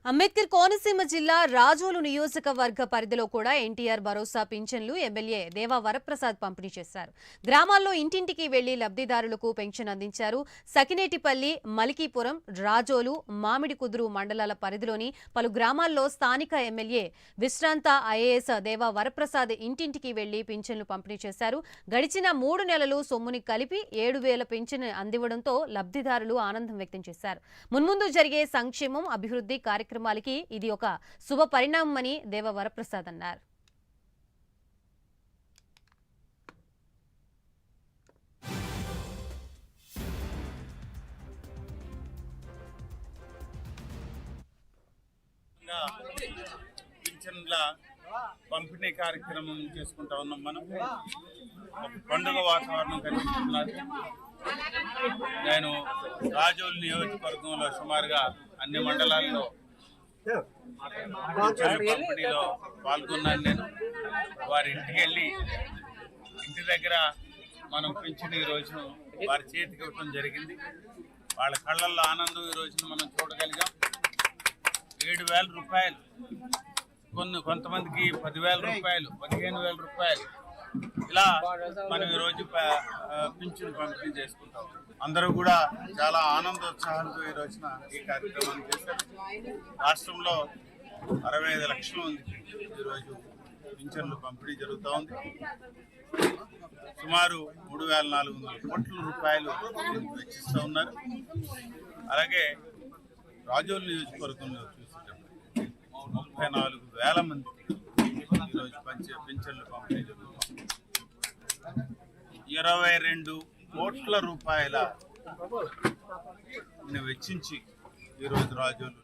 అంబేద్కర్ కోనసీమ జిల్లా రాజోలు నియోజకవర్గ పరిధిలో కూడా ఎన్టీఆర్ భరోసా పింఛన్లు ఎమ్మెల్యే దేవా వరప్రసాద్ పంపిణీ చేశారు. గ్రామాల్లో ఇంటింటికి వెళ్లి లబ్ధిదారులకు పెన్షన్ అందించారు. సకినేటిపల్లి, మలికీపురం, రాజోలు, మామిడి కుదురు మండలాల పరిధిలోని పలు గ్రామాల్లో స్థానిక ఎమ్మెల్యే విశ్రాంత ఐఏఎస్ దేవా వరప్రసాద్ ఇంటింటికి వెళ్లి పింఛన్లు పంపిణీ చేశారు. గడిచిన 3 నెలలు సొమ్ముని కలిపి 7,000 పింఛన్ అందివ్వడంతో లబ్ధిదారులు ఆనందం వ్యక్తం చేశారు. మున్ముందు జరిగే సంక్షేమం, అభివృద్ధి కార్యక్రమాలకి ఇది ఒక శుభ పరిణామమని దేవ వరప్రసాద్ అన్నారు. పింఛన్ల పంపిణీ కార్యక్రమం చేసుకుంటా ఉన్నాం. మనం ఒక పండుగ వాతావరణం కనిపిస్తున్నది. నేను రాజోలు నియోజకవర్గంలో సుమారుగా అన్ని మండలాల్లో పంపిణీలో పాల్గొన్నాను. నేను వారి ఇంటికి వెళ్ళి ఇంటి దగ్గర మనం పింఛన్ ఈ రోజును వారి చేతికి ఇవ్వడం జరిగింది. వాళ్ళ కళ్ళల్లో ఆనందం ఈ రోజున మనం చూడగలిగాం. 7,000 రూపాయలు, కొంతమందికి 10,000 రూపాయలు, 15,000 రూపాయలు, ఇలా మనం ఈరోజు పింఛన్ పంపిణీ చేసుకుంటాం. అందరూ కూడా చాలా ఆనందోత్సాహాలతో ఈ రోజున ఈ కార్యక్రమాన్ని చేశారు. రాష్ట్రంలో 65 లక్షల మందికి ఈరోజు పింఛన్లు పంపిణీ జరుగుతూ ఉంది. సుమారు 3,400 కోట్ల రూపాయలు వెచ్చిస్తూ ఉన్నారు. అలాగే రాజోలు నియోజకవర్గంలో చూసేటప్పుడు 34,000 మందికి ఈరోజు పింఛన్లు పంపిణీ జరుగుతుంది. 22 కోట్ల రూపాయల వెచ్చించి ఈరోజు రాజోలు